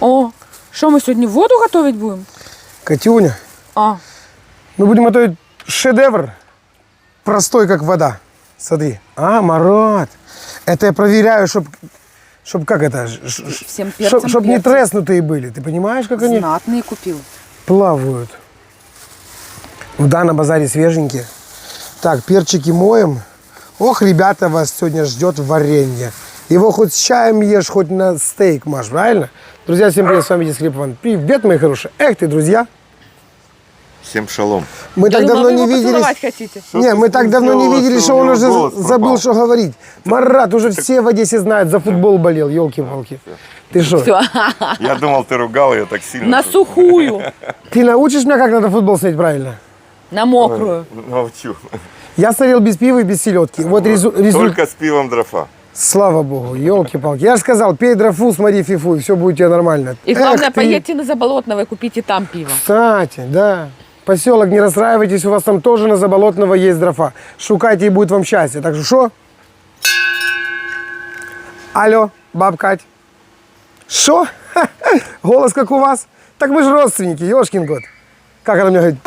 О, что мы сегодня воду готовить будем? Катюня, А, мы будем готовить шедевр, простой как вода. Смотри. А, Марат. Это я проверяю, чтоб как это? всем перцем Чтоб не перцы. треснутые были. Ты понимаешь, как они знатные купил. плавают? Да, на базаре свеженькие. Так, перчики моем. Ох, ребята, вас сегодня ждет варенье. Его хоть с чаем ешь, хоть на стейк маш, правильно? Друзья, всем привет, с вами Денис Хлебован. Привет, мои хорошие. Эх ты, друзья. Всем шалом. Мы так давно вы не его виделись. поцеловать хотите? Не, мы так давно не виделись, что он уже забыл, что говорить. Марат, уже все в Одессе знают, за футбол болел, елки-палки. Ты что? Все, Я думал, ты ругал ее так сильно. на сухую, Ты научишь меня, как надо футбол смотреть правильно? на мокрую. Научу. Я смотрел без пива и без селедки. Вот результат. Только с пивом дрофа. Слава богу, елки-палки. Я же сказал, пей дрофу, смотри фифу, и все будет у тебя нормально. И главное, Эх ты. поедьте на Заболотного и купите там пиво. Кстати, да. Поселок, не расстраивайтесь, у вас там тоже на Заболотного есть дрофа. Шукайте, и будет вам счастье. Так что что? Алло, баб Кать. Что? Голос как у вас? Так мы же родственники, ешкин год. Как она мне говорит?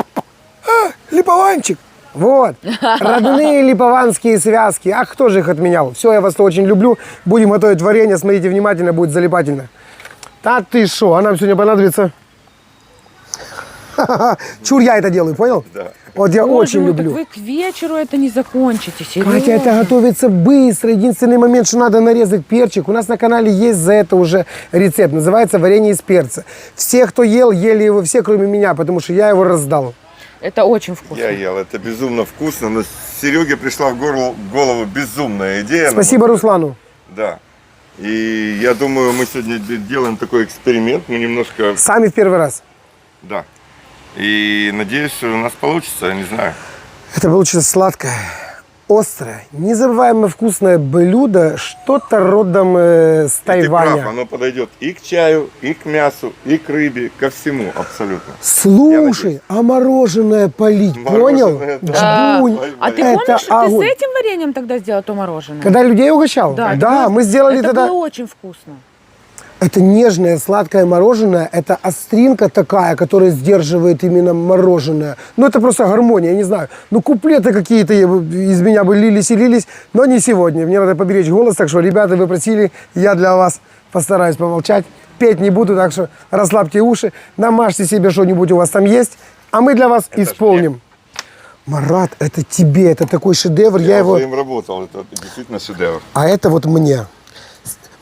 Липованчик. Вот, родные липованские связки. Ах, кто же их отменял? Все, я вас очень люблю. Будем готовить варенье, смотрите внимательно, будет залипательно. Да ты шо, а нам сегодня понадобится... Чур, я это делаю, понял? Да. Вот я Боже очень мой, люблю. Так вы к вечеру это не закончите, серьезно. Катя, это готовится быстро. Единственный момент, что надо нарезать перчик. У нас на канале есть за это уже рецепт. Называется варенье из перца. Все, кто ел, ели его все, кроме меня, потому что я его раздал. Это очень вкусно. Я ел, это безумно вкусно, но Сереге пришла в голову безумная идея. Спасибо Руслану. Да. И я думаю, мы сегодня делаем такой эксперимент. Мы немножко... Сами в первый раз. Да. И надеюсь, что у нас получится, я не знаю. Это получилось сладкое, острое, незабываемое вкусное блюдо, что-то родом с И ты прав, Тайваня. оно подойдет и к чаю, и к мясу, и к рыбе, ко всему абсолютно. Слушай, а мороженое полить, понял? Мороженое, да. Джбунь. А ты Это помнишь, ты огонь. с этим вареньем тогда сделал то мороженое? Когда людей угощал? Да, Да, мы сделали это тогда... было очень вкусно. Это нежное, сладкое мороженое, это остринка такая, которая сдерживает именно мороженое. Ну, это просто гармония, я не знаю. Ну, куплеты какие-то из меня бы лились и лились, но не сегодня. Мне надо поберечь голос, так что, ребята, вы просили, я для вас постараюсь помолчать. Петь не буду, так что расслабьте уши, намажьте себе что-нибудь у вас там есть, а мы для вас исполним. Марат, это тебе, это такой шедевр, я его... уже им работал, это действительно шедевр. А это вот мне.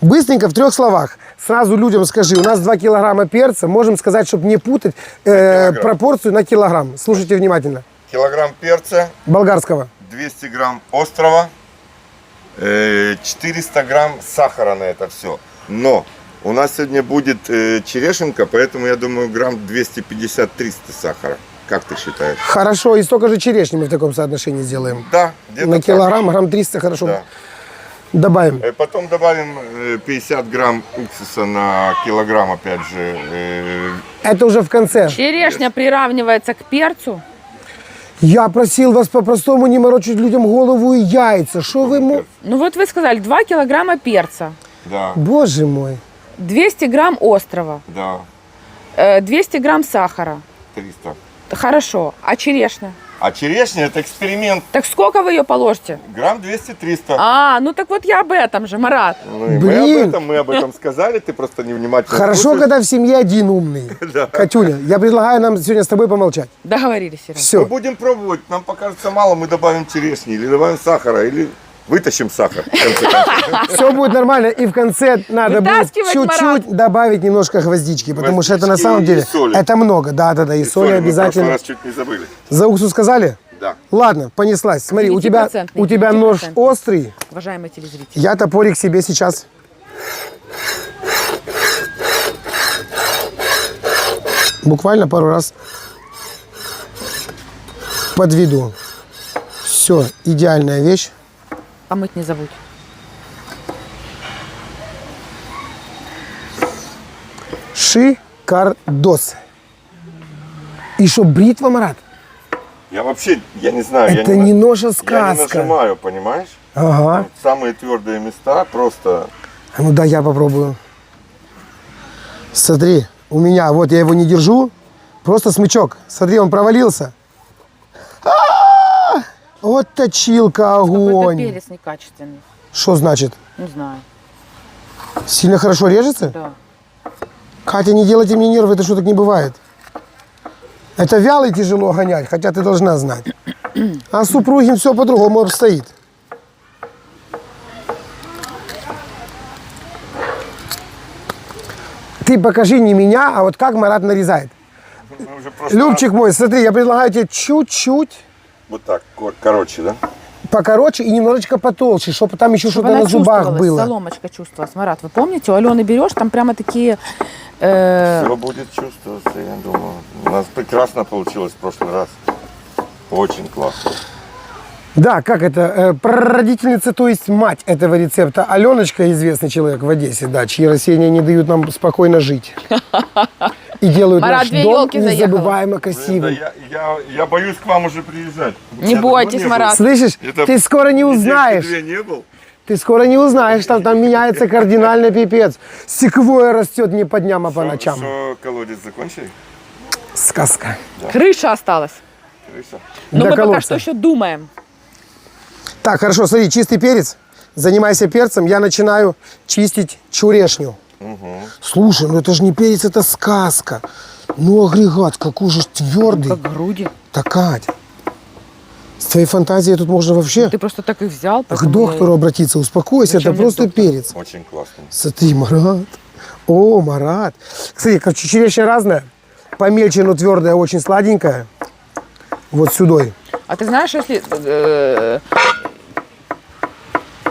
Быстренько, в 3 словах. Сразу людям скажи, у нас 2 килограмма перца. Можем сказать, чтобы не путать пропорцию на килограмм. Слушайте внимательно. Килограмм перца, Болгарского. 200 грамм острова, 400 грамм сахара на это все. Но у нас сегодня будет черешенка, поэтому я думаю грамм 250-300 сахара. Как ты считаешь? Хорошо, и столько же черешни мы в таком соотношении сделаем. Да, где-то На так. килограмм, грамм 300, хорошо. Да. Добавим. Потом добавим 50 грамм уксуса на килограмм, опять же. Это уже в конце. Черешня приравнивается к перцу. Я просил вас по-простому не морочить людям голову и яйца. Что вы... Ну вот вы сказали, 2 килограмма перца, Да, Боже мой. 200 грамм острова, да, 200 грамм сахара. 300. Хорошо. А черешня? А черешня это эксперимент. Так сколько вы ее положите? Грамм 200-300. А, ну так вот я об этом же, Марат. Ну и Блин. мы об этом сказали, ты просто невнимательно Хорошо, слушаешь. когда в семье один умный. Да. Катюня, я предлагаю нам сегодня с тобой помолчать. Договорились, Серега. Мы Все. будем пробовать, нам покажется мало, мы добавим черешни, или добавим сахара, или вытащим сахар. в конце концов. Все будет нормально, и в конце надо будет Вытаскивать, чуть-чуть Марат. добавить немножко гвоздички, потому что это на Гвоздички самом и деле, соли. это много, да, и соли Мы в прошлый обязательно. раз чуть не забыли. За уксус сказали? Да. Ладно, понеслась. Смотри, у тебя 9%, нож 9%. острый, Уважаемые телезрители. я топорик себе сейчас буквально пару раз подведу. Все, идеальная вещь. Помыть не забудь. Шикардос. И что, бритва, Марат? Я вообще, я не знаю. Это не нож, а Я не сказка. нажимаю, понимаешь? Ага. Самые твердые места просто... А ну да, я попробую. Смотри, у меня, вот я его не держу, просто смычок. Смотри, он провалился. А-а-а! Вот точилка, Какой-то огонь. перец некачественный. Что значит? Не знаю. Сильно хорошо режется? Да. Катя, не делайте мне нервы, это что, так не бывает. Это вялый тяжело гонять, хотя ты должна знать. А с супругим все по-другому обстоит. Ты покажи не меня, а вот как Марат нарезает. Мы уже в прошлый Любчик мой, смотри, я предлагаю тебе чуть-чуть раз вот так, короче, да? покороче и немножечко потолще, чтобы там еще Чтобы что-то она на зубах чувствовалась, было. соломочка чувствовалась. Марат, вы помните, у Алены берешь, там прямо такие... Все будет чувствоваться, я думаю. У нас прекрасно получилось в прошлый раз. Очень классно. Да, как это, прародительница, то есть мать этого рецепта, Аленочка, известный человек в Одессе, да, чьи растения не дают нам спокойно жить. И делают Марат, наш две дом елки заехало. незабываемо Блин, да красивым. я боюсь к вам уже приезжать. Не Я бойтесь, давно не был. Марат. Слышишь, Это ты скоро не узнаешь. Недельки две не был. Ты скоро не узнаешь, там меняется кардинально пипец. Секвоя растет не по дням, а по ночам. Что, колодец закончили? Сказка. Крыша осталась. Крыша. Но Для мы пока колодца. что еще думаем. Так, хорошо, смотри, чистый перец. Занимайся перцем, я начинаю чистить чурешню. Слушай, ну это же не перец, это сказка. Ну агрегат, какой же твердый. Как груди. Так, Катя, с твоей фантазией тут можно вообще Ты просто так и взял. к поэтому доктору обратиться. Успокойся, Зачем это мне просто доктор? перец. Очень классно. Смотри, Марат. О, Марат. Кстати, как черешня разная. Помельче, но твердая, очень сладенькая. Вот сюда. А ты знаешь, если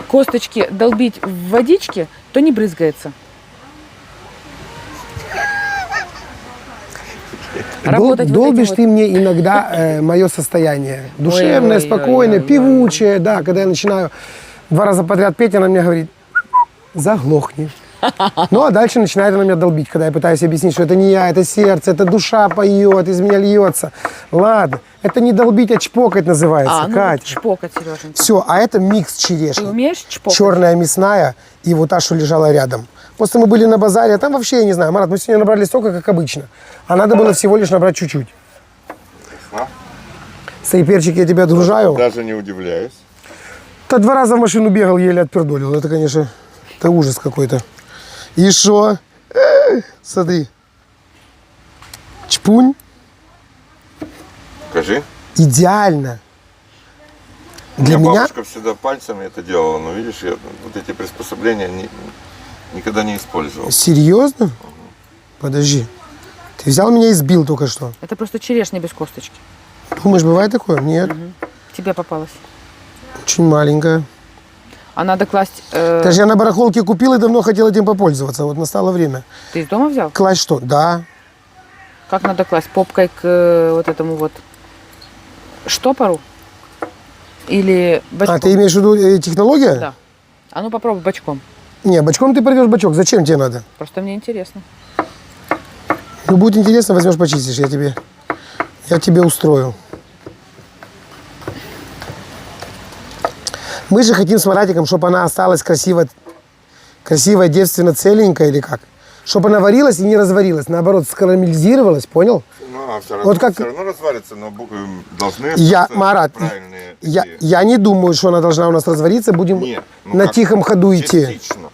косточки долбить в водичке, то не брызгается. Работать вот Долбишь этим ты мне иногда мое состояние. Душевное, Ой-ой-ой-ой-ой. спокойное, певучее. Да, когда я начинаю 2 раза подряд петь, она мне говорит, заглохни. Ну, а дальше начинает она меня долбить, когда я пытаюсь объяснить, что это не я, это сердце, это душа поет, из меня льется. Ладно, это не долбить, а чпокать называется, ну Катя. вот чпокать, Сереженька. Все, а это микс Ты черешни. умеешь чпокать? Черная мясная и вот та, что лежала рядом. Просто мы были на базаре, а там вообще, я не знаю, Марат, мы сегодня набрали столько, как обычно. А надо было всего лишь набрать чуть-чуть. А? Сей перчик, я тебя дружаю. Даже не удивляюсь. Та 2 раза в машину бегал, еле отпердолил. Это, конечно, это ужас какой-то. И шо? Смотри. Чпунь. Скажи. Идеально. У Для меня меня... бабушка всегда пальцами это делала, но видишь, я вот эти приспособления никогда не использовал. Серьезно? Подожди. Ты взял меня и сбил только что. Это просто черешня без косточки. Думаешь, бывает такое? Нет. Тебе попалась. Очень маленькая. А надо класть... Даже я на барахолке купил и давно хотел этим попользоваться. Вот настало время. Ты из дома взял? Класть что? Да. Как надо класть? Попкой к вот этому вот штопору? Или бочком? А, ты имеешь в виду технология? Да. А ну попробуй бочком. Не, бочком ты пройдешь бочок. Зачем тебе надо? Просто мне интересно. Ну, будет интересно, возьмешь, почистишь. Я тебе устрою. Мы же хотим с Маратиком, чтобы она осталась красивая, девственно целенькая или как? Чтобы она варилась и не разварилась. Наоборот, скарамелизировалась, понял? Ну, а все равно, Вот как- все равно разварится, но должны Я, остаться Марат, правильные я, такие. я не думаю, что она должна у нас развариться. Будем Нет, ну на как, тихом ходу идти. частично.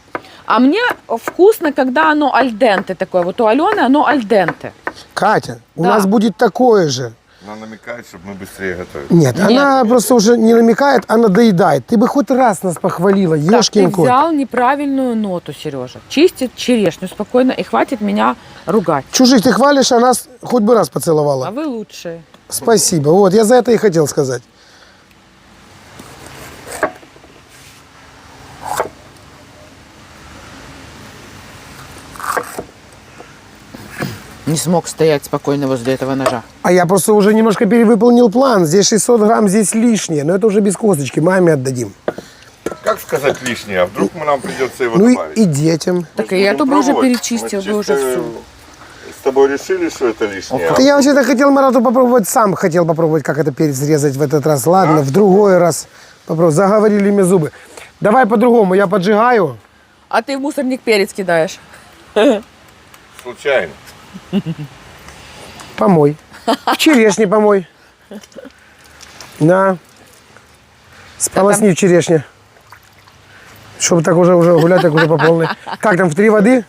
А мне вкусно, когда оно альденте такое. Вот у Алены оно альденте. Катя, у Да. нас будет такое же. Она намекает, чтобы мы быстрее готовили. Нет, она просто уже не намекает, она доедает. Ты бы хоть раз нас похвалила, Так, ты ешкин кот. взял неправильную ноту, Сережа. Чистит черешню спокойно и хватит меня ругать. Чужих ты хвалишь, а нас хоть бы раз поцеловала. А вы лучшие. Спасибо. Вот, я за это и хотел сказать. Не смог стоять спокойно возле этого ножа. А я просто уже немножко перевыполнил план. Здесь 600 грамм, здесь лишнее. Но это уже без косточки. Маме отдадим. Как сказать лишнее? А вдруг нам придется его Ну добавить? и детям. Так и эту бы уже Пробовать. перечистил, Мы бы уже чисто всю. С тобой решили, что это лишнее? Да я вообще-то хотел Марату попробовать, сам хотел попробовать, как это перец резать в этот раз. Ладно, в другой раз попробуй. Заговорили мне зубы. Давай по-другому. Я поджигаю. А ты в мусорник перец кидаешь. случайно. Помой. В черешне помой. На. Сполосни в черешне. Чтобы так уже гулять, так уже по полной. Как там, в 3 воды?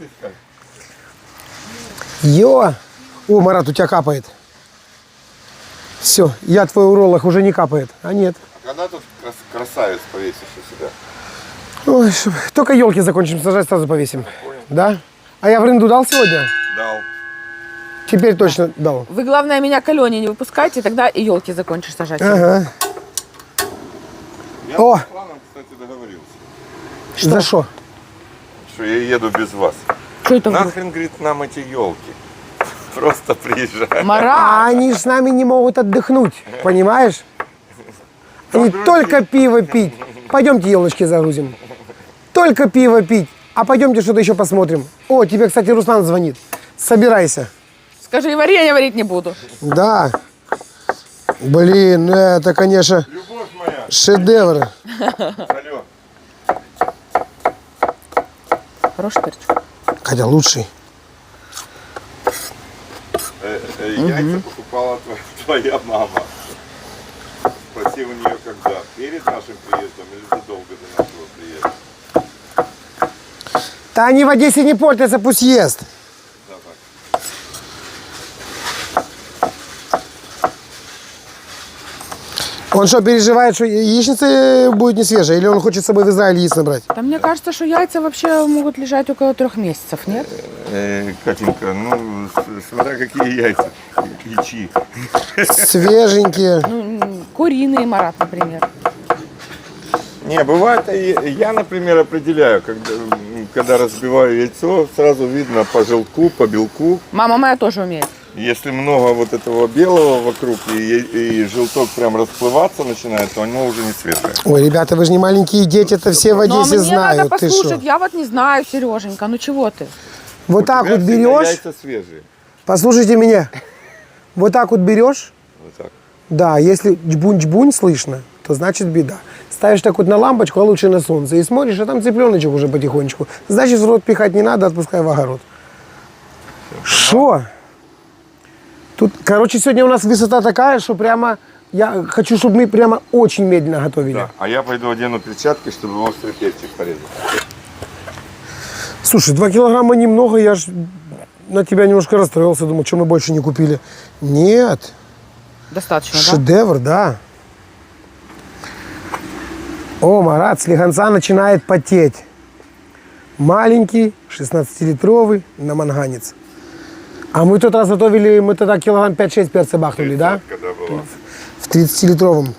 О, Марат, у тебя капает. Все, я твой уролог, уже не капает. А нет. Когда тут красавец повесишь у себя? Ой, только елки закончим сажать, сразу повесим. Да? А я в рынду дал сегодня? Дал. Теперь точно дал. Вы, главное, меня к Алене не выпускайте, тогда и елки закончишь сажать. Ага. Я О! с планом, кстати, договорился. За что? Что я еду без вас. Что это вдруг? Нахрен, говорит, нам эти елки. Просто приезжай. Марат! А они ж с нами не могут отдохнуть, понимаешь? Они только пиво пить. Пойдемте елочки загрузим. Только пиво пить. А пойдемте что-то еще посмотрим. О, тебе, кстати, Руслан звонит. Собирайся. Скажи, и варенье варить не буду. Да. Блин, это, конечно, Любовь моя. шедевр. Алло. Хороший перчик. Катя, лучший. Яйца покупала твоя мама. Спроси у нее когда? Перед нашим приездом или задолго до нашего приезда? Да они в Одессе не портятся, пусть ест. Да, так. Он что, переживает, что яичница будет не свежая? Или он хочет с собой в Израиль яиц набрать? Да мне кажется, что яйца вообще могут лежать около 3 месяцев, нет? Катенька, ну, смотря какие яйца. И чьи. Свеженькие. Ну, куриные, Марат, например. Не, бывает, я, например, определяю, когда разбиваю яйцо, сразу видно по желтку, по белку. Мама моя тоже умеет. Если много вот этого белого вокруг и желток прям расплываться начинает, то оно уже не свежее. Ой, ребята, вы же не маленькие дети, это все в Но Одессе мне знают. надо Ты послушать, что? я вот не знаю, Сереженька, ну чего ты? Вот так вот У тебя всегда берешь, яйца свежие. послушайте меня, вот так вот берешь, Вот так. да, если джбунь-джбунь слышно, то значит беда. Ставишь так вот на лампочку, а лучше на солнце, и смотришь, а там цыпленочек уже потихонечку. Значит, в рот пихать не надо, отпускай в огород. Шо? Тут, короче, сегодня у нас высота такая, что прямо, я хочу, чтобы мы прямо очень медленно готовили. Да. А я пойду одену перчатки, чтобы острый перчик порезать. Слушай, 2 килограмма немного, я ж на тебя немножко расстроился, думаю, что мы больше не купили. Нет, Достаточно, да? шедевр, да. О, Марат, слегонца начинает потеть. Маленький, 16-литровый, на манганец. А мы в тот раз готовили, мы тогда килограмм 5-6 перца бахнули, да? Когда была. В 30-литровом.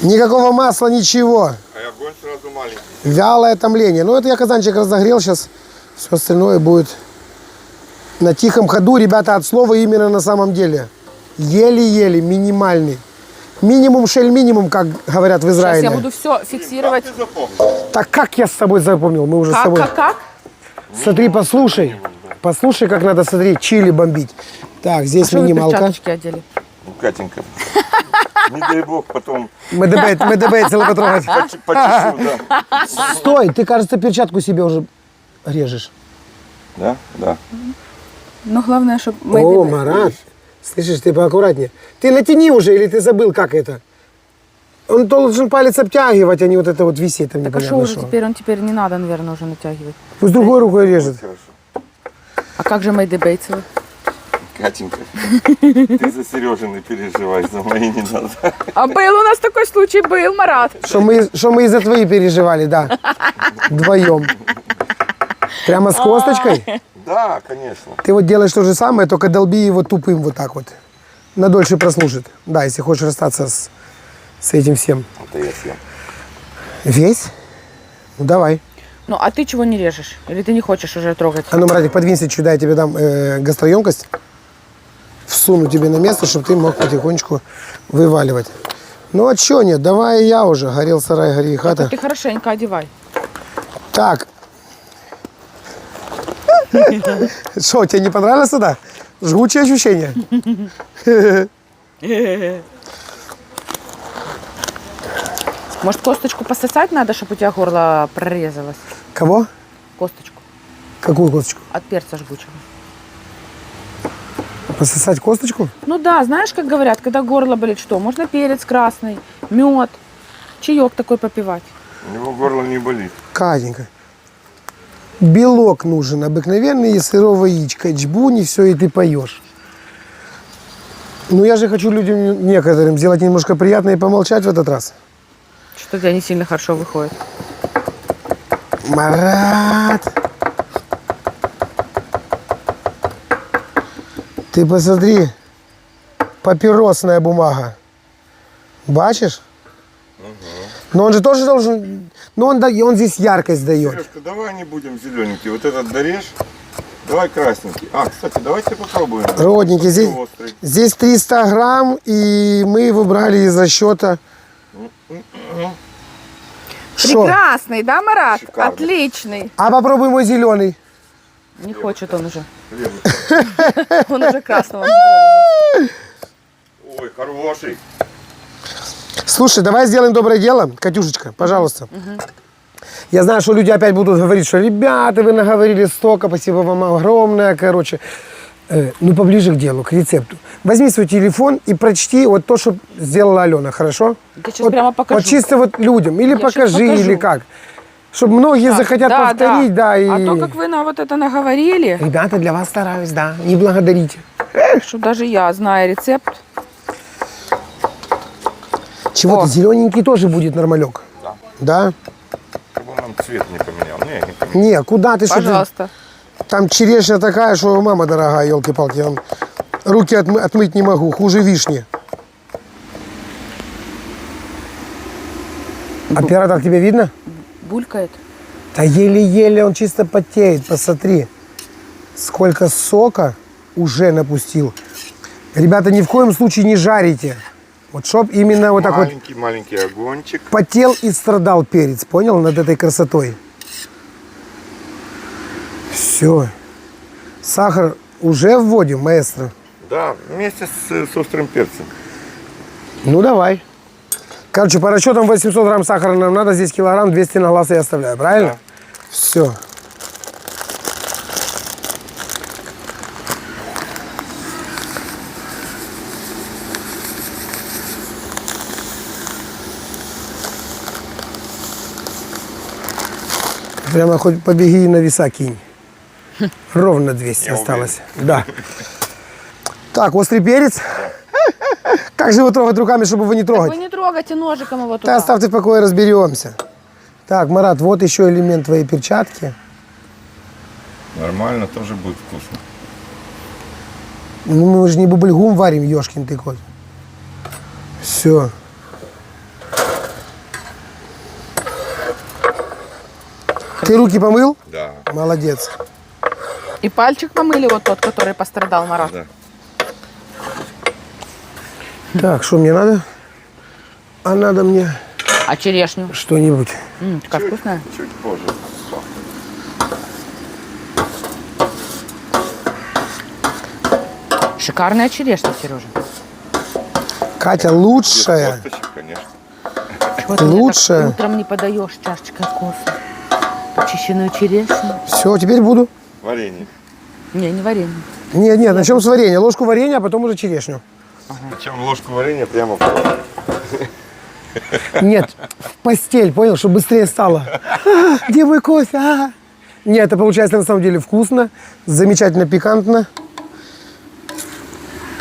Никакого масла, ничего. А огонь сразу маленький. Вялое томление. Ну, это я казанчик разогрел, сейчас все остальное будет на тихом ходу. Ребята, от слова именно на самом деле. Еле-еле, минимальный. Минимум шель минимум, как говорят в Сейчас Израиле. я буду все фиксировать. Ты запомнил? Так как я с собой запомнил? Мы уже с тобой. Как? Смотри, послушай. Послушай, как надо, смотри, чили бомбить. Так, здесь Что вы минималка. перчаточки одели? Ну, Катенька, не дай бог потом Мы добавили потрогать. почешу, да. Стой, ты, кажется, перчатку себе уже режешь. Да, да. Ну, главное, чтобы О, Марат, слышишь, ты поаккуратнее. Ты натяни уже, или ты забыл, как это? Он должен палец обтягивать, а не вот это вот висеть там Так а что непонятно уже что. теперь? Он теперь не надо, наверное, уже натягивать. Пусть другой рукой режет. Хорошо. А как же Мейдебейцевы? Катенька, ты за Сережины переживай, за мои не надо. А был у нас такой случай, был, Марат. Что мы из-за твои переживали, да. Вдвоем. Прямо с косточкой. Да, конечно. Ты вот делаешь то же самое, только долби его тупым вот так вот. Надольше прослужит. Да, если хочешь расстаться с этим всем. Это я съем. Весь? Ну, давай. Ну, а ты чего не режешь? Или ты не хочешь уже трогать? А ну, Маратик, подвинься сюда, я тебе дам гастроемкость. Всуну тебе на место, чтобы ты мог потихонечку вываливать. Ну, а чё нет, давай я уже. Горел сарай, гори хата. Ты хорошенько одевай. Так. Что, тебе не понравилось сюда? Жгучие ощущения. Может, косточку пососать надо, чтобы у тебя горло прорезалось? Кого? Косточку. Какую косточку? От перца жгучего. Пососать косточку? Ну да, знаешь, как говорят, когда горло болит, что? Можно перец красный, мед, чаек такой попивать. У него горло не болит. Катенька. Белок нужен, обыкновенный из сырого яичка. Чбунь, и все, и ты поешь. Ну я же хочу людям некоторым сделать немножко приятно и помолчать в этот раз. Что-то у тебя не сильно хорошо выходит. Марат! Ты посмотри, папиросная бумага. Бачишь? Но он же тоже должен... Но он здесь яркость дает. Сережка, давай не будем зелененький. Вот этот дорежь. Давай красненький. А, кстати, давайте попробуем. Родненький, здесь, Острый. здесь 300 грамм, и мы его брали из расчета. Шо? Прекрасный, да, Марат? Шикарный. Отличный. А попробуй мой зеленый. Не хочет он уже. Хлеб. Он уже красного попробовал. Ой, хороший. Слушай, давай сделаем доброе дело. Катюшечка, пожалуйста. Я знаю, что люди опять будут говорить, что ребята, вы наговорили столько, спасибо вам огромное, короче. Ну, поближе к делу, к рецепту. Возьми свой телефон и прочти вот то, что сделала Алена, хорошо? Я сейчас вот, прямо покажу. Вот чисто вот людям. Или Я щас покажи, покажу. или как. Чтобы многие захотят повторить, да. И... А то, как вы на вот это наговорили, Ребята, для вас стараюсь, да. Не благодарите. что даже я, зная рецепт, Чего-то О. зелененький тоже будет нормалек. Да. Да? Чтобы он нам цвет не поменял. Не поменял. Не, куда ты что? пожалуйста. Там черешня такая, что мама дорогая, елки-палки. Руки отмыть не могу, хуже вишни. Оператор, тебе видно? Булькает. Да еле-еле он чисто потеет, посмотри. Сколько сока уже напустил. Ребята, ни в коем случае не жарите. Вот чтоб именно вот так вот Маленький огончик. потел и страдал перец, понял, над этой красотой. Все. Сахар уже вводим, маэстро? Да, вместе с острым перцем. Ну, давай. Короче, по расчетам 800 грамм сахара нам надо, здесь килограмм 200 на глаз я оставляю, правильно? Да. Все. Прямо хоть побеги и на веса кинь. Ровно 200 Я осталось. Да. Так, острый перец. Как же его трогать руками, чтобы его не трогать? Вы не трогайте ножиком его Да туда. оставьте в покое, разберемся. Так, Марат, вот еще элемент твоей перчатки. Нормально, тоже будет вкусно. Ну, мы же не бубльгум варим, ешкин ты кот. Все. Ты руки помыл? Да. Молодец. И пальчик помыли, вот тот, который пострадал, Марат. Да. Так, что мне надо? А надо мне А черешню? что-нибудь. Такая вкусная. Чуть позже. Шикарная черешня, Сережа. Катя Без лучшая. косточек, конечно. Вот мне Лучше. так утром не подаешь чашечкой кофе. Очищенную черешню. Все, теперь буду. Варенье. Не, не варенье. Нет, нет, начнем с варенья. Ложку варенья, а потом уже черешню. Причем ложку варенья прямо в рот. Нет, в постель, понял, чтобы быстрее стало. Где мой кофе? Нет, это получается на самом деле вкусно, замечательно пикантно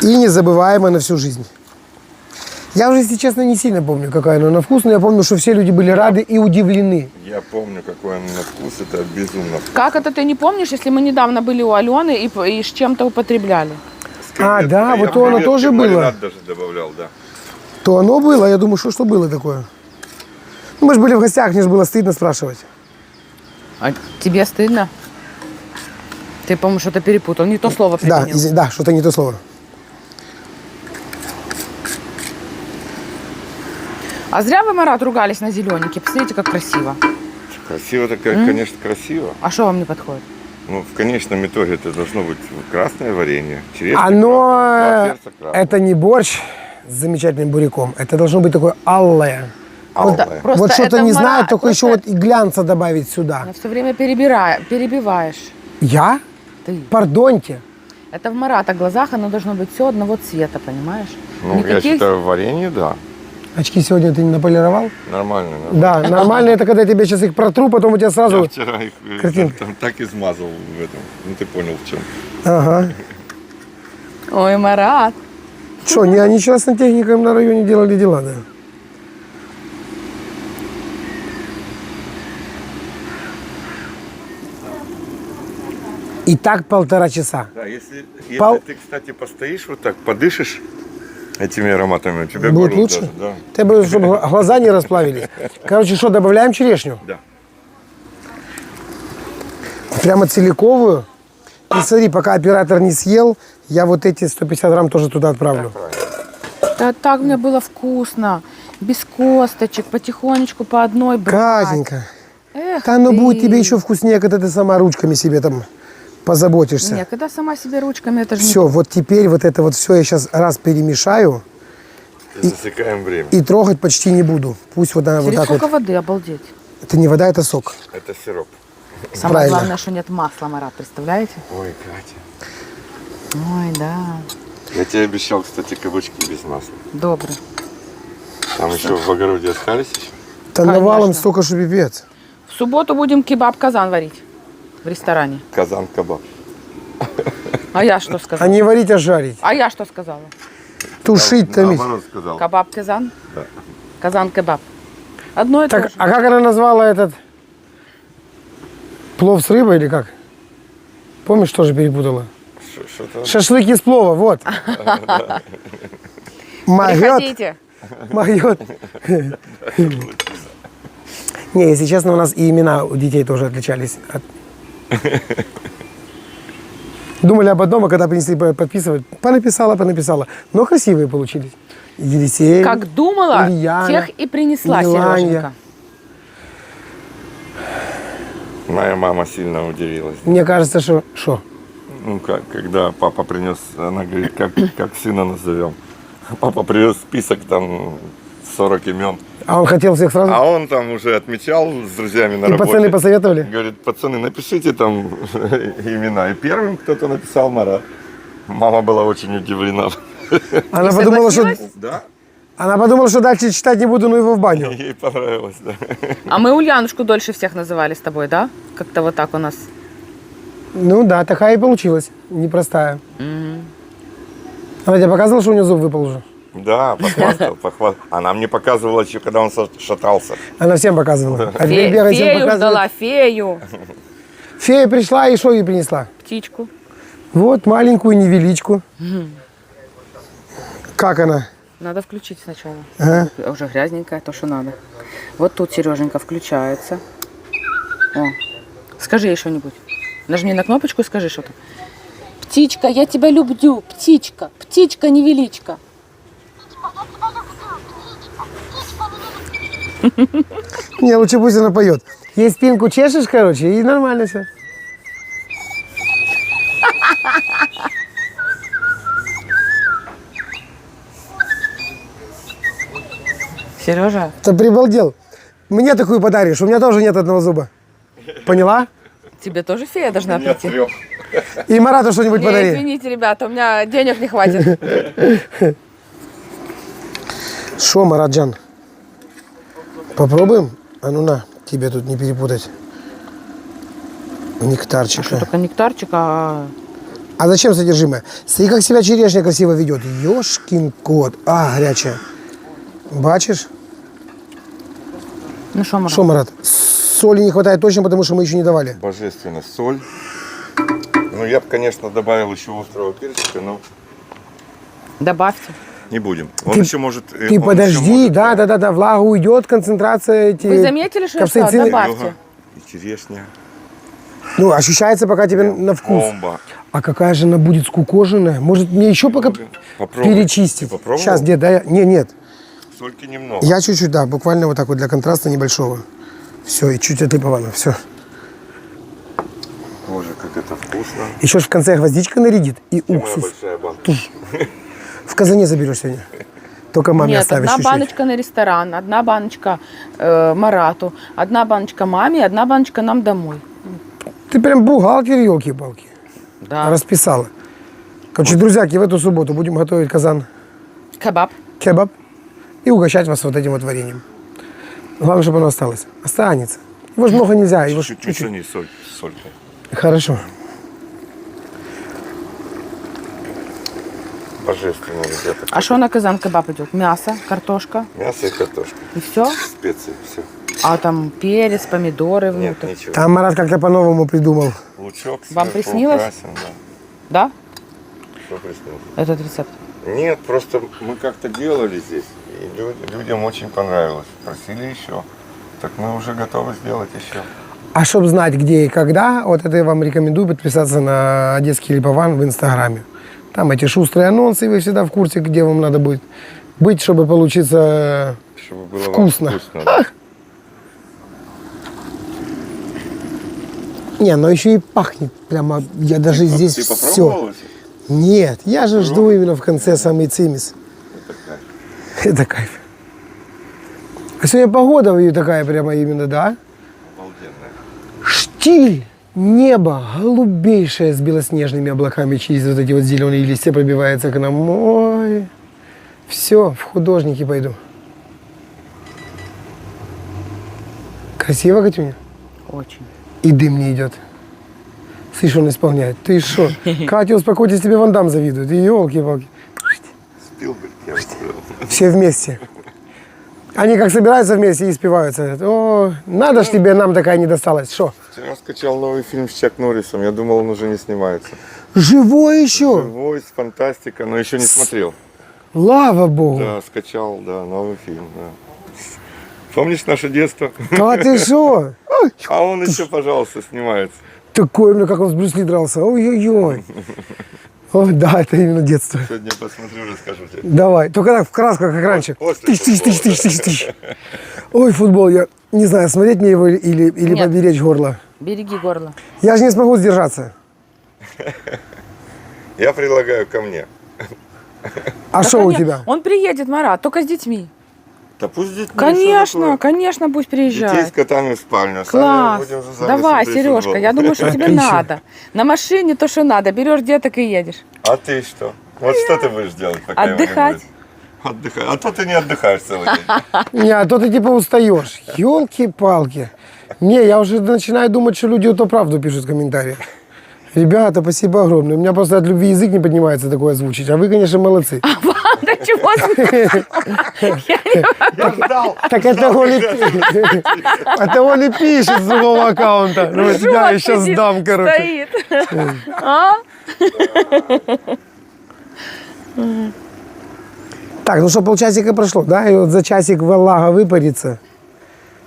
и незабываемо на всю жизнь. Я уже, если честно, не сильно помню, какая она на вкус, но я помню, что все люди были рады и удивлены. Я помню, какой он на вкус. Это безумно вкусно. Как это ты не помнишь, если мы недавно были у Алены и с чем-то употребляли? А, да, Я вот в то оно креветки тоже было. маринад даже добавлял, да. То оно было, я думаю, что было такое. Ну, мы же были в гостях, мне же было стыдно спрашивать. А тебе стыдно? Ты, по-моему, что-то перепутал. Не то слово Да, применил. да, что-то не то слово. А зря вы, Марат, ругались на зелененький. Посмотрите, как красиво. Красиво-то, конечно, красиво. А что вам не подходит? Ну, в конечном итоге это должно быть красное варенье. Черешня красная, Оно, два перца красных. это не борщ с замечательным буряком. Это должно быть такое аллое. Алое. Просто вот что-то это не Марат, знаю, только просто еще вот и глянца добавить сюда. все время перебиваешь. Я? Ты. Пардоньте. Это в Марата глазах оно должно быть все одного цвета, понимаешь? Ну, я считаю, варенье, да. Очки сегодня ты не наполировал? Нормально. Да, нормально это когда я тебе сейчас их протру, потом у тебя Я сразу... вчера их картинка. там так измазал в этом. Ну, ты понял, в чем. Ага. Ой, Марат. Что, они сейчас сантехникам на районе делали дела, да? И так 1,5 часа. Да, если Пол- ты, кстати, постоишь вот так, подышишь этими ароматами, у тебя Будет горло лучше? даже, да. Ты бы, чтобы глаза не расплавились. Короче, что, добавляем черешню? Да. Прямо целиковую. И смотри, пока оператор не съел, я вот эти 150 грамм тоже туда отправлю. Да так мне было вкусно. Без косточек, потихонечку по одной брать. Катенька, Эх да оно ты. будет тебе еще вкуснее, когда ты сама ручками себе там позаботишься. Нет, когда сама себе ручками, это же не... Все, вот теперь вот это вот все я сейчас раз перемешаю И засекаем время. и трогать почти не буду. Пусть вот она вот Смотри, так сколько вот. воды, обалдеть. Это не вода, это сок. Это сироп. Самое Правильно. главное, что нет масла, Марат, представляете? Ой, Катя. Ой, да. Я тебе обещал, кстати, кабачки без масла. Добрый. Там еще в огороде остались еще. Там Конечно. навалом столько, что пипец. В субботу будем кебаб-казан варить в ресторане. Казан-кабак. А я что сказала? А не варить, а жарить. А я что сказала? Тушить, томить. Наоборот сказал. Кебаб-казан? Да. Казан-кебаб. Одно и то Так, же. а как она назвала этот плов с рыбой или как? Помнишь, тоже перепутала? Что-то... Шашлык из плова, вот. Могет, Приходите. могет. Не, если честно, у нас и имена у детей тоже отличались. Думали об одном, а когда принесли подписывать, понаписала. Но красивые получились. Елисей. Как думала, Ульяна, тех и принесла Миланья. Сереженька. Моя мама сильно удивилась. Мне кажется, что? Ну, как, когда папа принес, она говорит, как сына назовем. Папа привез список, там, 40 имен. А он хотел всех сразу? А он там уже отмечал с друзьями на И работе. пацаны посоветовали? Говорит, пацаны, напишите там имена. И первым кто-то написал Марат. Мама была очень удивлена. Она И подумала, что... согласилась? Да? Она подумала, что дальше читать не буду, но его в баню. Ей понравилось, да. А мы Ульянушку дольше всех называли с тобой, да? Как-то вот так у нас. Ну да, такая и получилась. Непростая. Она тебе показывала, что у нее зуб выпал уже? Да, похвастал. Она мне показывала еще, когда он шатался. Она всем показывала. А теперь бегает, всем Фею показывает. ждала, фею. Фея пришла и что ей принесла? Птичку. Вот маленькую невеличку. Как она? Надо включить сначала. Ага. Уже грязненькая, то, что надо. Вот тут Сереженька включается. О, скажи ей что-нибудь. Нажми на кнопочку и скажи что-то. Птичка, я тебя люблю. Птичка, птичка невеличка. Не, лучше пусть она поет. Ей спинку чешешь, короче, и нормально все. Сережа, Ты прибалдел. Мне такую подаришь, у меня тоже нет одного зуба. Поняла? тебе тоже фея должна Нет, прийти? трёх. И Марату что-нибудь Не, подари. извините, ребята, у меня денег не хватит. Шо, Мараджан? Попробуем? А ну на, тебе тут не перепутать. Нектарчика. Только нектарчик, а... А зачем содержимое? Смотри, как себя черешня красиво ведет. Ёшкин кот. А, горячая. Бачишь? Ну что, Марат? Что, Марат? Соли не хватает точно, потому что мы еще не давали. Божественно. Соль. Ну, я бы, конечно, добавил еще острого перчика, но Добавьте. не будем. Он Ты- еще может... Ты он еще подожди, может, да, влага уйдет, концентрация эти... Вы заметили, что я сказала? капсаицины. Добавьте. И черешня. Ну, ощущается пока тебе на вкус. Бомба. А какая же она будет скукоженная? Может, мне еще пока Попробуй. перечистить? Ты попробовал? Сейчас, где, да? Нет. Сольки немного. Я чуть-чуть, да, буквально вот так вот для контраста небольшого. Все, и чуть отлиповано, все. Боже, как это вкусно. Еще ж в конце гвоздичка нарядит и Моя уксус. большая банка. В казане заберешь сегодня. Только маме Нет, оставишь одна чуть-чуть. баночка на ресторан, одна баночка Марату, одна баночка маме, одна баночка нам домой. Ты прям бухгалтер, елки-палки. Да. Расписала. Короче, друзьяки, в эту субботу будем готовить казан Кебаб. кебаб и угощать вас вот этим вот вареньем. Главное, чтобы оно осталось. Останется. Его же много нельзя. Его ж Чуть-чуть чуть-чуть. не соль. Хорошо. Божественно, ребята. А что на казан кебаб идет? Мясо, картошка Мясо и картошка. и все? Специи, все. А там перец, помидоры Нет, внутрь. ничего. Там Марат как-то по-новому придумал. Лучок Вам сверху приснилось? украсим, да. Да? Что приснилось? Этот рецепт. Нет, просто мы как-то делали здесь, и людям очень понравилось. Просили еще. Так мы уже готовы сделать еще. А чтобы знать, где и когда, вот это я вам рекомендую подписаться на Одесский Липован в Инстаграме. Там эти шустрые анонсы, и вы всегда в курсе, где вам надо будет быть, чтобы получиться Чтобы было вкусно. Вам вкусно, да. Не, но еще и пахнет прямо, я даже здесь Ты все. попробовал уже? Нет, я же жду именно в конце самый цимис. Это кайф. Это кайф. А сегодня погода и такая прямо именно, да? Обалденная. Штиль, небо голубейшее с белоснежными облаками через вот эти вот зеленые листья пробивается к нам. Ой, все, в художники пойду. Красиво, Катюня? Очень. И дым не идет. Слышь, он исполняет. Ты что? Катя, успокойтесь, тебе Ван Дам завидует. И елки-палки. Спилберг, я бы сказал. Все вместе. Они как собираются вместе и спиваются. О, надо ж тебе, нам такая не досталась. Что? Вчера скачал новый фильм с Чак Норрисом. Я думал, он уже не снимается. Живой еще? Живой, фантастика, но еще не смотрел. Слава Богу. Да, скачал, да, новый фильм, да. Помнишь наше детство? А ты что? А он еще, пожалуйста, снимается. Такой, как он с Брюс Ли дрался. Ой-ой-ой. О, да, это именно детство. Сегодня посмотрю, расскажу тебе. Давай, только так в красках, как раньше. После Тыщ. Ой, футбол, я не знаю, смотреть мне его или Нет. поберечь горло. Береги горло. Я же не смогу сдержаться. Я предлагаю ко мне. А Да, что у конечно. тебя? Он приедет, Марат, только с детьми. Да пусть с детьми. Конечно, конечно, пусть Детей приезжает. с котами в спальню. а сами Класс. будем за занавесом Давай, смотреть Сережка, футбол. я думаю, что тебе Отлично. надо. На машине то, что надо. Берешь деток и едешь. А ты что? Вот что ты будешь делать, пока его не Отдыхать. будет? Отдыхать. А то ты не отдыхаешь целый день. Не, а то ты типа устаешь. Елки-палки. Не, я уже начинаю думать, что люди то правду пишут в комментариях. Ребята, спасибо огромное. У меня просто от любви язык не поднимается такое озвучить. А вы, конечно, молодцы. Да чего ты? Я ждал. Так это он и пишет с другого аккаунта. Ну, вот я Жжёт, сейчас сидит, сдам, короче. Стоит. А? Так, ну что, полчасика прошло, да? И вот за часик влага выпарится,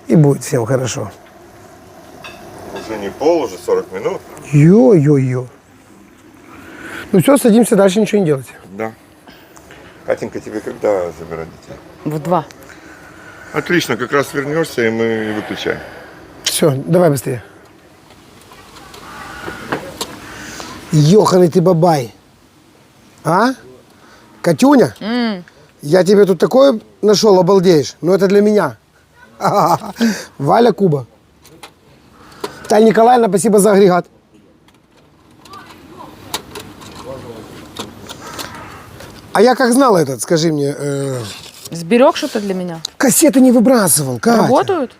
и будет всем хорошо. Уже не пол, уже 40 минут. Ё-ё-ё. Ну все, садимся, дальше ничего не делать. Да. Катенька, тебе когда забирать детей? В 2. Отлично, как раз вернешься, и мы выключаем. Все, давай быстрее. Ёханый ты бабай. А? Катюня? Я тебе тут такое нашел, обалдеешь. Но это для меня. Валя Куба. Таня Николаевна, спасибо за агрегат. А я как знал этот, скажи мне, Сберег что-то для меня? кассеты не выбрасывал, Катя. Работают?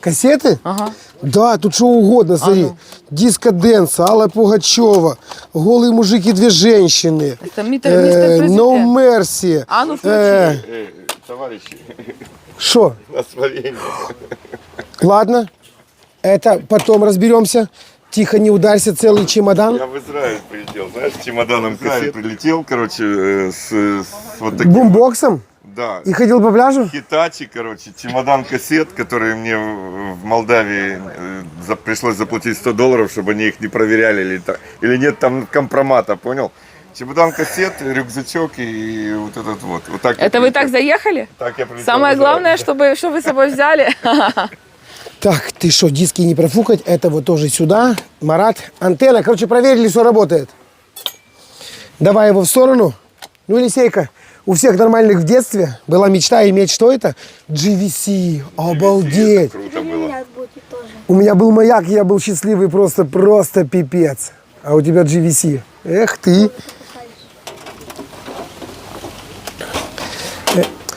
Кассеты? Ага. Да, тут что угодно, смотри. ну. Диско-дэнс, Алла Пугачева, голые мужики, две женщины. Это мистер Президент. No Mercy. А ну включи. Товарищи, Что? у нас варенье. Ладно, это потом разберемся. Тихо, не ударься, целый чемодан. Я в Израиль прилетел, знаешь, с чемоданом кассет. Прилетел, короче, с вот таким. Бумбоксом? Да. И ходил по пляжу? Хитачи, короче, чемодан кассет, которые мне в Молдавии пришлось заплатить $100, чтобы они их не проверяли или нет там компромата, понял? Чемодан кассет, рюкзачок и вот этот вот. Вот так Это вы так заехали? Так я прилетел Самое в Израиль. главное, что вы с собой взяли. Так, ты что, диски не профукать? Это вот тоже сюда. Марат, антенна. Короче, проверили, все работает. Давай его в сторону. Ну, Елисейка, у всех нормальных в детстве была мечта иметь что это? GVC. Обалдеть. Круто было. Будет тоже. У меня был маяк, я был счастливый просто пипец. А у тебя GVC. Эх ты.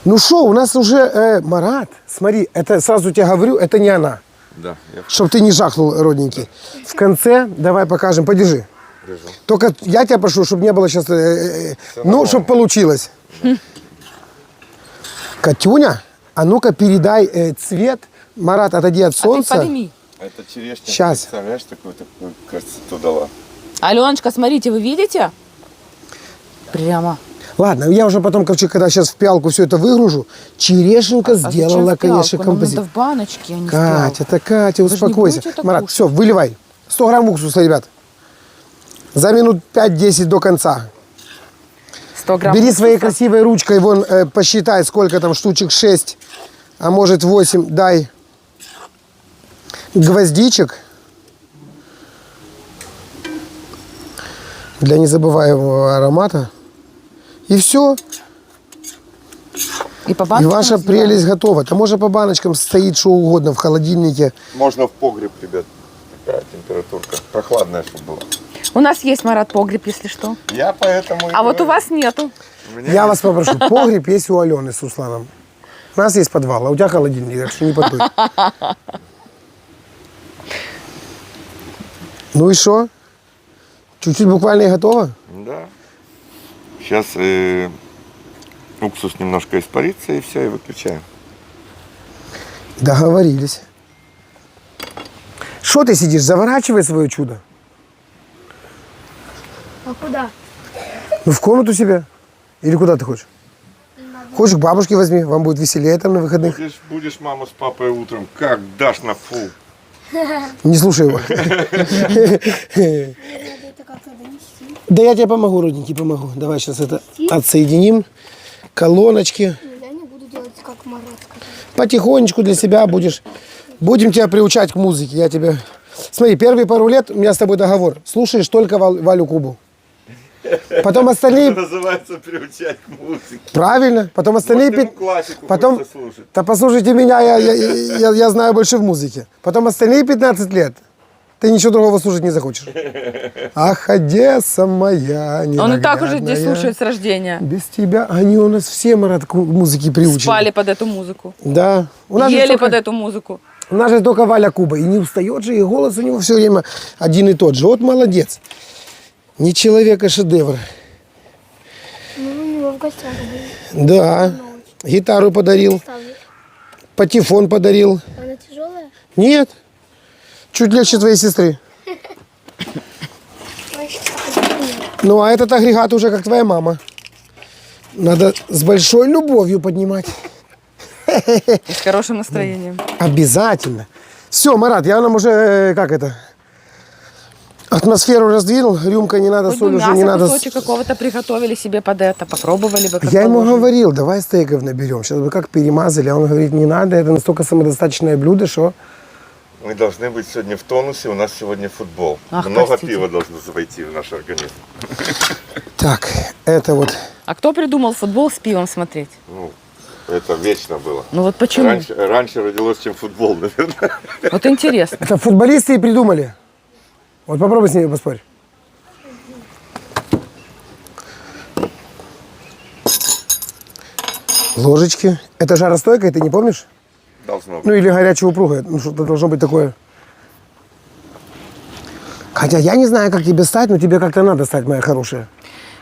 Ну что, у нас уже, Марат, смотри, это сразу тебе говорю, это не она. Да, я Чтоб ты не жахнул, родненький. В конце давай покажем, подержи. держу. Только я тебя прошу, чтобы не было сейчас, ну, чтобы получилось. Катюня, а ну-ка передай цвет. Марат, отойди от А ты солнца. подними. Это черешня. Щас. Представляешь, такую красоту дала. Аленочка, смотрите, вы видите? Прямо. Ладно, я уже потом, короче, когда сейчас в пиалку все это выгружу, черешенька А зачем сделала, в пиалку? конечно, Нам композит. надо в баночке, а не в Катя, пиалку. это Катя, Вы же не успокойся. будете так Марат, кушать? все, выливай. 100 грамм уксуса, ребят. За минут 5-10 до конца. 100 грамм Бери уксуса. своей красивой ручкой, вон, посчитай, сколько там штучек, 6, а может 8, дай гвоздичек. Для незабываемого аромата. И все. И по И баночкам ваша разбираем. прелесть готова. Там можно по баночкам стоит что угодно в холодильнике. Можно в погреб, ребят. Такая температурка. Прохладная, чтобы была. У нас есть, Марат, погреб, если что. Я поэтому и А вот у говорю. вас нету. У меня Я вас попрошу, погреб есть у Алены с Русланом. У нас есть подвал, а у тебя холодильник, так что не подуй. Ну и что? Чуть-чуть буквально и готово? Да. Сейчас уксус немножко испарится, и все, и выключаем. Договорились. Что ты сидишь? Заворачивай свое чудо. А куда? Ну, в комнату себе. Или куда ты хочешь? Хочешь, к бабушке возьми, вам будет веселее там на выходных. Будешь маму с папой утром, как дашь на фу. Не слушай его. Надо это как-то донести. Да я тебе помогу, родненький, помогу. Давай сейчас это отсоединим. Колоночки. Я не буду делать как Марат сказал. Потихонечку для себя будешь. Будем тебя приучать к музыке. Я тебе... Смотри, первые пару лет у меня с тобой договор. Слушаешь только Валю Кубу. Потом остальные... Называется приучать к музыке. Правильно. Потом остальные... Может, ему классику Потом... хочется слушать. Да послушайте меня, я знаю больше в музыке. Потом остальные 15 лет ты ничего другого слушать не захочешь. Ах, Одесса моя Он и так уже здесь ненаглядная. слушает с рождения. Без тебя они у нас все, Марат, к музыке приучены. Спали под эту музыку. Да. У нас, же Ели только, под эту музыку. у нас же только Валя Куба. И не устает же, и голос у него все время один и тот же. Вот молодец. Не человек, а шедевр. Ну, у него в гостях были. Да. Гитару подарил, Ставлю. патефон подарил. Она тяжелая? Нет. Чуть легче твоей сестры. Ой, нет. Ну, а этот агрегат уже как твоя мама. Надо с большой любовью поднимать. И с хорошим настроением. Обязательно. Все, Марат, я нам уже, как это, атмосферу раздвинул. Рюмка не надо, Хоть соль бы уже не мясо надо. кусочек какого-то приготовили себе под это. Попробовали бы, как Я ему положено. говорил, давай стейков наберем. Сейчас бы как перемазали. А он говорит, не надо, это настолько самодостаточное блюдо, что... Мы должны быть сегодня в тонусе, у нас сегодня футбол. Ах, Много простите. пива должно войти в наш организм. Так, это вот... А кто придумал футбол с пивом смотреть? Ну, это вечно было. Ну вот почему? Раньше родилось, чем футбол, наверное. Вот интересно. Это футболисты и придумали. Вот попробуй с ними поспорь. Ложечки. Это жаростойкое, ты не помнишь? Должно быть. Ну или горячее упругое. Ну что-то должно быть такое. Хотя я не знаю, как тебе стать, но тебе как-то надо стать, моя хорошая.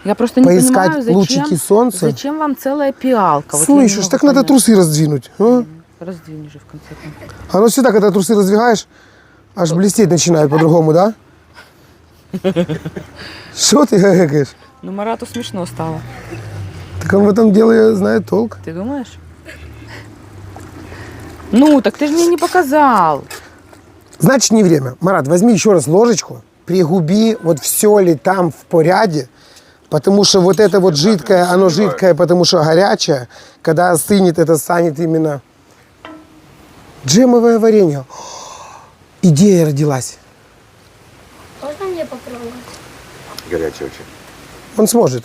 Я просто не Поискать понимаю, зачем, лучики солнца. зачем вам целая пиалка? Вот я не Слышишь, могу так надо понять. трусы раздвинуть. А? Раздвинь же в конце концов. Оно всегда, когда трусы раздвигаешь, аж блестеть начинает по-другому, да? Что ты гагакаешь? Ну, Марату смешно стало. Так он в этом деле знает толк. Ты думаешь? Ну, так ты же мне не показал. Значит, не время. Марат, возьми еще раз ложечку, пригуби, вот все ли там в порядке, потому что вот это вот жидкое, оно жидкое, потому что горячее, когда остынет, это станет именно джемовое варенье. О, идея родилась. Можно мне попробовать? Горячий очень. Он сможет.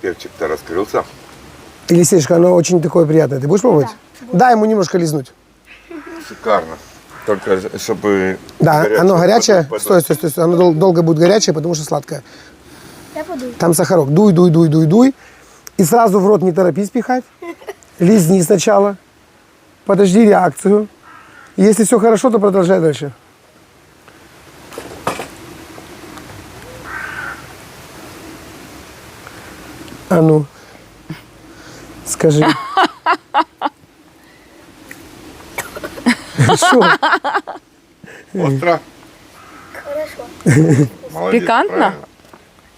Перчик-то раскрылся. Или сечка, оно очень такое приятное. Ты будешь пробовать? Да. Дай ему немножко лизнуть. Шикарно. Только чтобы... Да, оно горячее. потом- Стой, стой, стой, стой. Оно долго будет горячее, потому что сладкое. Я подую. Там сахарок. Дуй, дуй, дуй, дуй, дуй. И сразу в рот не торопись пихать. Лизни сначала. Подожди реакцию. Если все хорошо, то продолжай дальше. А ну, скажи. Что? Остро? Хорошо. Молодец, Пикантно? правильно.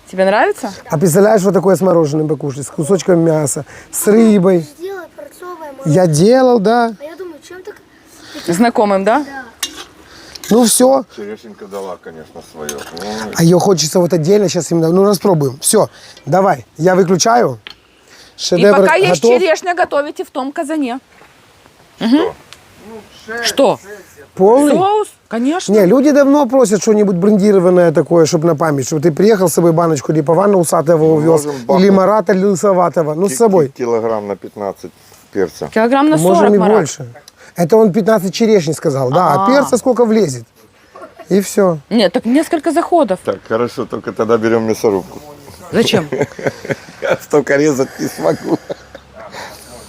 Тебе нравится? А представляешь, вот такое с мороженым покушать, с кусочком мяса, с рыбой. Сделай порцовое мороженое. Я делал, да. А я думаю, чем так... Знакомым, да? Да. Ну все. Черешенька дала, конечно, свое. А ее хочется вот отдельно сейчас именно. Ну распробуем. Все, давай, я выключаю. И Шедевр пока есть готов. черешня, готовите в том казане. Что? Что? Полный. Соус? Конечно. Не, люди давно просят что-нибудь брендированное такое, чтобы на память, чтобы ты приехал с собой баночку Липована Усатого увез, можем бахнуть. или Марата Лысоватого, ну с собой. Килограмм на 15 перца. Килограмм на 40, Можем и Марат. больше. Это он 15 черешни сказал, да, а перца сколько влезет. И все. Нет, так несколько заходов. Так, хорошо, только тогда берем мясорубку. Зачем? Я столько резать не смогу.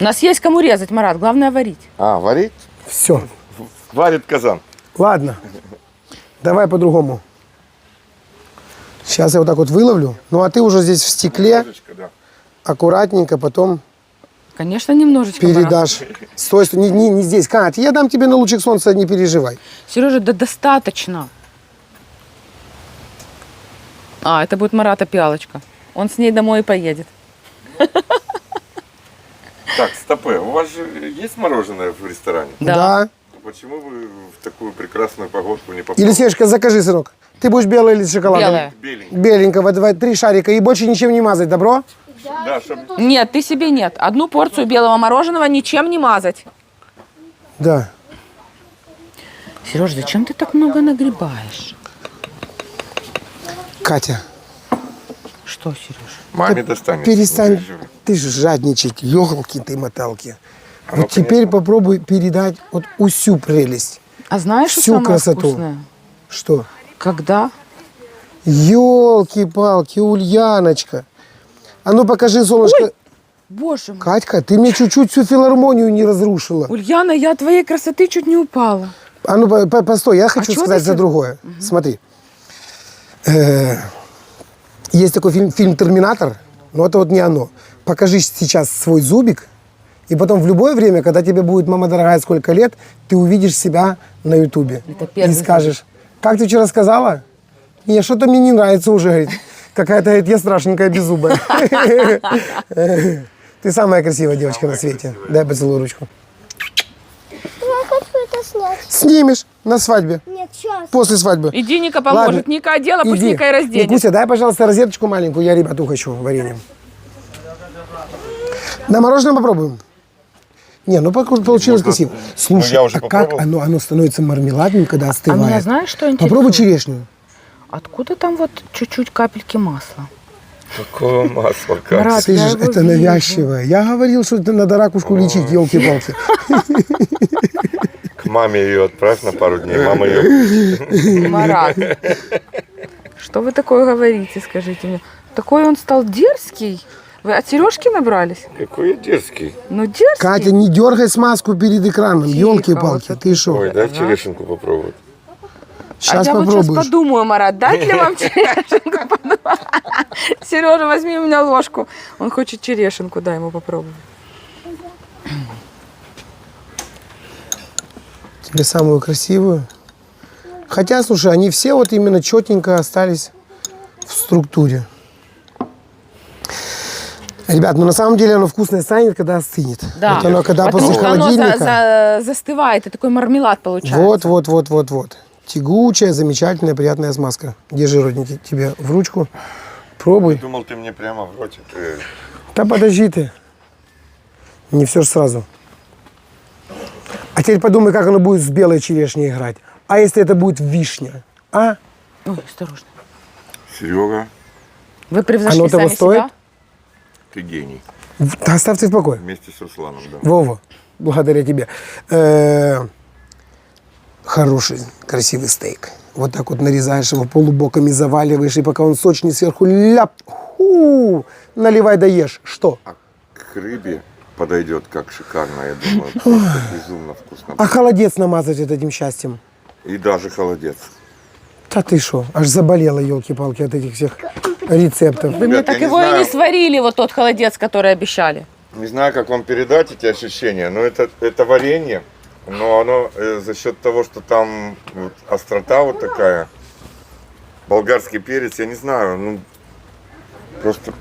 У нас есть кому резать, Марат, главное варить. А, варить? Все. Варит казан. Ладно, давай по-другому. Сейчас я вот так вот выловлю. Ну а ты уже здесь в стекле, Ложечка, да. аккуратненько потом Конечно, немножечко, Марат. передашь. Стой, стой, не здесь. Кать, я дам тебе на лучик солнца, не переживай. Сережа, да достаточно. А, это будет Марата пиалочка. Он с ней домой и поедет. Так, стопы. У вас же есть мороженое в ресторане? Да. Почему вы в такую прекрасную погодку не попали? Или, Сешка, закажи, сынок. Ты будешь белое или с шоколадом? Белое. Беленький. Беленького, давай 3 шарика и больше ничем не мазать, добро? Да, чтобы... Нет, ты себе нет. Одну порцию белого мороженого ничем не мазать. Да. Сереж, зачем ты так много нагребаешь? Катя, Что, Сереж? Маме достанется. перестань, не переживай. ты же жадничать, ёлки ты моталки. Ну, Вот теперь попробуй передать вот всю прелесть. А знаешь, что Всю самое красоту. вкусное? Что? Когда? Ёлки-палки, Ульяночка. А ну покажи, солнышко. Боже мой. Катька, ты мне чуть-чуть всю филармонию не разрушила. Ульяна, я от твоей красоты чуть не упала. А ну постой, я хочу чё сказать ты за се- другое. Смотри. Есть такой фильм «Терминатор», но это вот не оно. Покажи сейчас свой зубик, и потом в любое время, когда тебе будет, мама дорогая, сколько лет, ты увидишь себя на ютубе. Это И первый скажешь, как ты вчера сказала? Не, что-то мне не нравится уже, говорит. Какая-то, говорит, я страшненькая беззубая. Ты самая красивая девочка на свете. Дай поцелуй ручку. Я хочу это снять. Снимешь на свадьбе, Нет, сейчас. после свадьбы. Иди, Ника поможет. Ладно. Ника одела, пусть Иди. Ника и разденет. Никуся, дай, пожалуйста, розеточку маленькую, я ребяту хочу вареньем. На мороженое попробуем? Не, ну получилось красиво. Слушай, я уже а как попробовал. оно становится мармеладным, когда А остывает? меня знаешь, что интересно? Попробуй черешню. Откуда там вот чуть-чуть капельки масла? Какое масло, как. Марат, Ты я же, его это вижу. навязчивое. Я говорил, что это надо ракушку лечить, елки-палки. К маме ее отправь на пару дней. Мама ее... Марат, что вы такое говорите, скажите мне? Такой он стал дерзкий. Вы от Сережки набрались? Какой я дерзкий. Ну, дерзкий. Катя, не дергай смазку перед экраном, Тихо, елки-палки. вот Ты что? Ой, дай черешенку попробовать. Сейчас а я вот попробуешь. сейчас подумаю, Марат, дать ли вам черешенку? Сережа, возьми у меня ложку. Он хочет черешенку, дай ему попробовать. Тебе самую красивую. Хотя, слушай, они все вот именно четенько остались в структуре. Ребят, ну на самом деле оно вкусное станет, когда остынет. Да, Вот оно, когда потому после что оно холодильника. застывает, и такой мармелад получается. Вот. Тягучая, замечательная, приятная смазка. Держи, родненький, тебе в ручку. Пробуй. Думал, ты мне прямо в ротик. Да подожди ты. Не все же сразу. А теперь подумай, как оно будет с белой черешней играть. А если это будет вишня? А? Ой, осторожно. Серега, Вы превзошли Оно того сами стоит? себя? ты гений. Да оставьте в покое. Вместе с Русланом, да. Вова, благодаря тебе. хороший, красивый стейк. Вот так вот нарезаешь его полубоками, заваливаешь, и пока он сочный сверху, ляп, наливай да ешь. Что? А к рыбе подойдет как шикарно, я думаю. Просто безумно вкусно. А холодец намазать этим счастьем? И даже холодец. Да ты шо? Аж заболела, елки-палки, от этих всех рецептов. Вы мне Ребят, так я не его и знаю. не сварили, вот тот холодец, который обещали. Не знаю, как вам передать эти ощущения, но это варенье, но оно за счет того, что там вот острота вот такая, болгарский перец, я не знаю, ну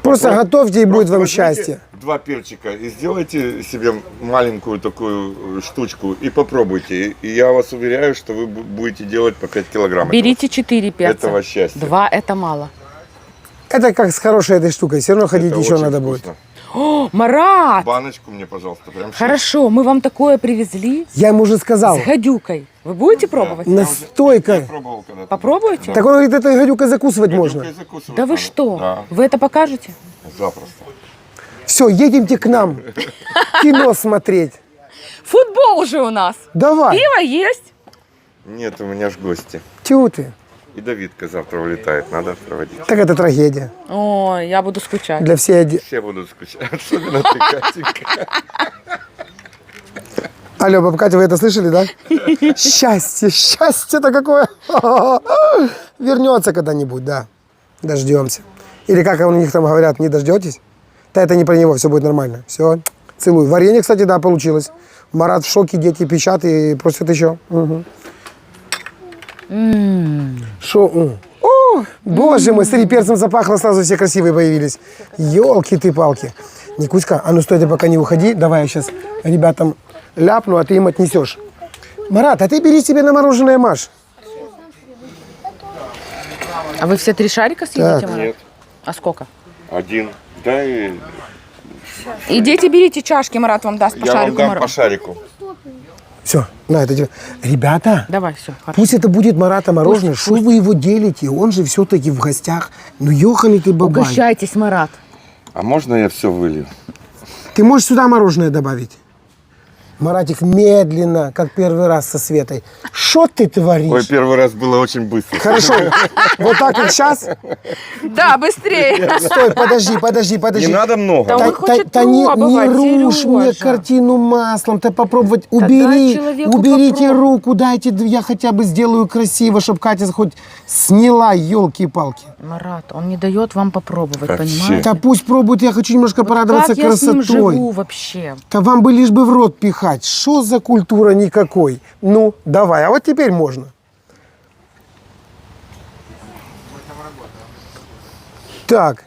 просто Готовьте, и будет вам возьмите счастье. 2 перчика и сделайте себе маленькую такую штучку и попробуйте. И я вас уверяю, что вы будете делать по 5 килограмм. Берите 4 перца. Этого счастья. 2 это мало. Это как с хорошей этой штукой. Все равно ходить Это еще очень надо вкусно. будет. О, Марат! Баночку мне, пожалуйста, прям сейчас. Хорошо, мы вам такое привезли Я ему уже сказал. с гадюкой. Вы будете пробовать? Настойка. Пробовал когда-то. Попробуйте? Так он говорит, этой гадюкой закусывать можно. Гадюкой закусывать Да вы надо. что? Да, Вы это покажете? запросто. Все, едемте к нам. Кино смотреть. Футбол уже у нас. Давай. Пиво есть. Нет, у меня ж гости. Тю ты. И Давидка завтра улетает, надо проводить. Так это трагедия. Ой, я буду скучать. Для всей Все будут скучать, особенно ты, Катенька. Алло, бабка Катя, вы это слышали, да? Счастье, счастье-то какое. Вернется когда-нибудь, да. Дождемся. Или как у них там говорят, не дождетесь? Да это не про него, все будет нормально. Все, целую. Варенье, кстати, да, получилось. Марат в шоке, дети пищат и просят еще. Угу. Шо? О, боже мой, смотри, перцем запахло, сразу все красивые появились. Елки ты палки. Никуська, а ну стой, ты пока не уходи. Давай я сейчас ребятам ляпну, а ты им отнесешь. Марат, а ты бери себе на мороженое, Маш. А вы все 3 шарика съедите, Марат? Нет, А сколько? 1. Да и Идите, берите чашки, Марат вам даст по я вам шарику дам по мороженого. шарику. Все, на это тебе. Ребята, Давай, все, хорошо. пусть это будет Марата мороженое. Что вы его делите? Он же все-таки в гостях. Ну, ёханый ты бабай. Угощайтесь, Марат. А можно я все вылью? Ты можешь сюда мороженое добавить? Маратик, медленно, как первый раз со Светой. Что ты творишь? Ой, первый раз было очень быстро. Хорошо, вот так как сейчас. Да, быстрее. Стой, подожди. Не надо много. Да он хочет не пробовать, рушь мне Сережа. картину маслом, ты попробовать. дай человеку Уберите попробовать. руку, дайте, я хотя бы сделаю красиво, чтобы Катя хоть сняла, елки-палки. Марат, он не дает вам попробовать, Вообще. понимаете? Да пусть пробует, я хочу немножко порадоваться Как я с ним красотой. живу вообще? Да вам бы лишь бы в рот пихать. Что за культура никакой? Ну, давай, а вот теперь можно. Так,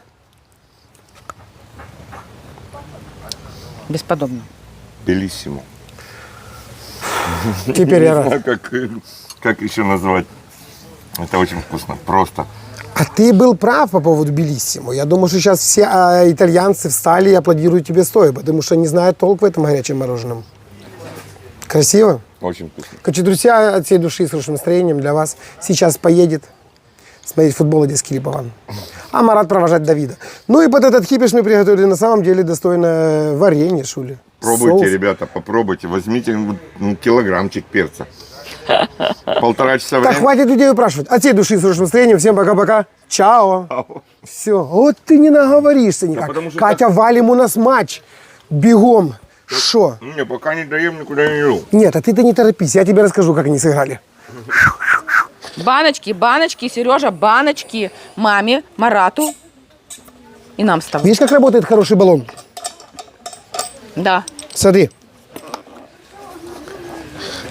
Бесподобно. Белиссимо. теперь я Не рад. знаю, как еще назвать. Это очень вкусно. Просто. А ты был прав по поводу Белиссимо. Я думаю, что сейчас все итальянцы встали и аплодируют тебе стоя, потому что не знают толк в этом горячем мороженом. Красиво? Очень вкусно. Короче, друзья, от всей души с хорошим настроением для вас сейчас поедет смотреть футбол Одесский Липован. А Марат провожать Давида. Ну и под этот кипиш мы приготовили на самом деле достойное варенье, шули. Пробуйте, Соус. ребята, попробуйте. Возьмите килограммчик перца. 1,5 часа Так, времени. хватит людей упрашивать. От всей души с хорошим настроением. Всем пока-пока. Чао. Все. Вот ты не наговоришься никак. потому что Катя, валим, у нас матч. Бегом. Шо? Не, пока не даем, никуда не иду. Нет, а ты-то не торопись. Я тебе расскажу, как они сыграли. Баночки, баночки, Сережа, баночки. Маме, Марату и нам с тобой. Видишь, как работает хороший баллон? Да. Смотри.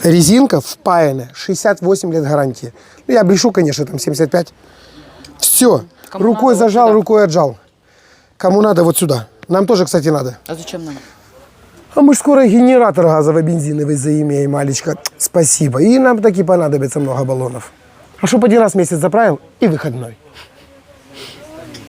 Резинка впаянная. 68 лет гарантии. Ну, я брешу, конечно, там 75. Все. Кому Рукой надо, вот зажал, сюда. рукой отжал. Кому надо, вот сюда. Нам тоже, кстати, надо. А зачем нам? А мы ж скоро генератор газово-бензиновый заимеем, Алечка. Спасибо. И нам таки понадобится много баллонов. А чтоб один раз в месяц заправил и выходной.